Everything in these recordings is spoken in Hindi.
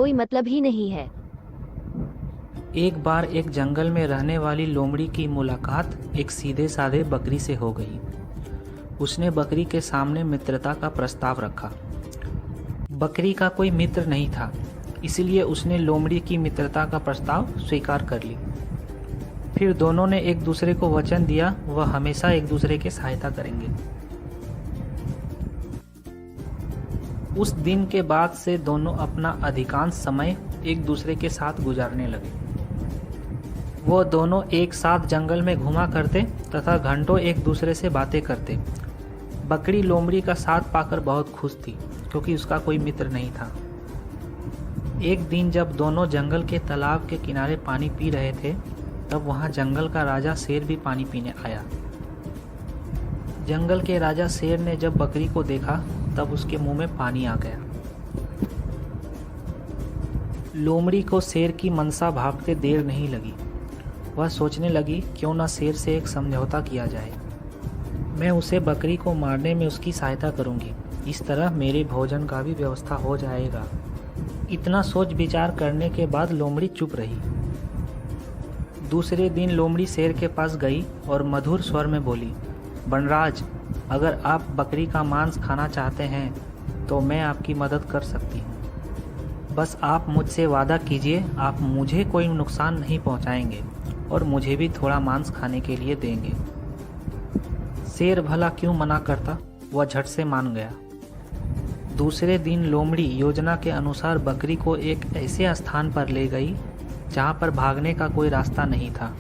कोई मतलब ही नहीं है। एक बार एक जंगल में रहने वाली लोमड़ी की मुलाकात एक सीधे साधे बकरी से हो गई। उसने बकरी के सामने मित्रता का प्रस्ताव रखा। बकरी का कोई मित्र नहीं था, इसलिए उसने लोमड़ी की मित्रता का प्रस्ताव स्वीकार कर ली। फिर दोनों ने एक दूसरे को वचन दिया वह हमेशा एक दूसरे की सहायता करेंगे। उस दिन के बाद से दोनों अपना अधिकांश समय एक दूसरे के साथ गुजारने लगे। वो दोनों एक साथ जंगल में घुमा करते तथा घंटों एक दूसरे से बातें करते। बकरी लोमड़ी का साथ पाकर बहुत खुश थी, क्योंकि उसका कोई मित्र नहीं था। एक दिन जब दोनों जंगल के तालाब के किनारे पानी पी रहे थे, तब वहां जंगल का राजा शेर भी पानी पीने आया। जंगल के राजा शेर ने जब बकरी को देखा, तब उसके मुंह में पानी आ गया। लोमड़ी को शेर की मनसा भांपते देर नहीं लगी। वह सोचने लगी, क्यों न शेर से एक समझौता किया जाए। मैं उसे बकरी को मारने में उसकी सहायता करूंगी। इस तरह मेरे भोजन का भी व्यवस्था हो जाएगा। इतना सोच विचार करने के बाद लोमड़ी चुप रही। दूसरे दिन लोमड़ी शेर के पास गई और मधुर स्वर में बोली, वनराज, अगर आप बकरी का मांस खाना चाहते हैं तो मैं आपकी मदद कर सकती हूँ। बस आप मुझसे वादा कीजिए, आप मुझे कोई नुकसान नहीं पहुँचाएंगे और मुझे भी थोड़ा मांस खाने के लिए देंगे। शेर भला क्यों मना करता, वह झट से मान गया। दूसरे दिन लोमड़ी योजना के अनुसार बकरी को एक ऐसे स्थान पर ले गई जहाँ पर भागने का कोई रास्ता नहीं था।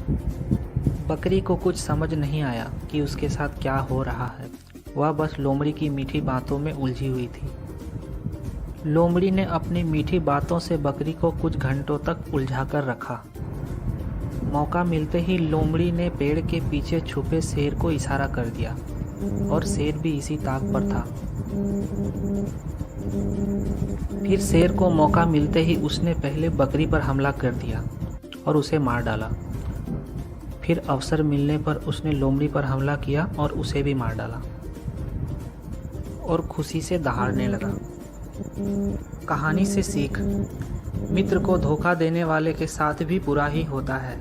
बकरी को कुछ समझ नहीं आया कि उसके साथ क्या हो रहा है। वह बस लोमड़ी की मीठी बातों में उलझी हुई थी। लोमड़ी ने अपनी मीठी बातों से बकरी को कुछ घंटों तक उलझा कर रखा। मौका मिलते ही लोमड़ी ने पेड़ के पीछे छुपे शेर को इशारा कर दिया और शेर भी इसी ताक पर था। फिर शेर को मौका मिलते ही उसने पहले बकरी पर हमला कर दिया और उसे मार डाला। फिर अवसर मिलने पर उसने लोमड़ी पर हमला किया और उसे भी मार डाला और खुशी से दहाड़ने लगा। कहानी से सीख, मित्र को धोखा देने वाले के साथ भी बुरा ही होता है।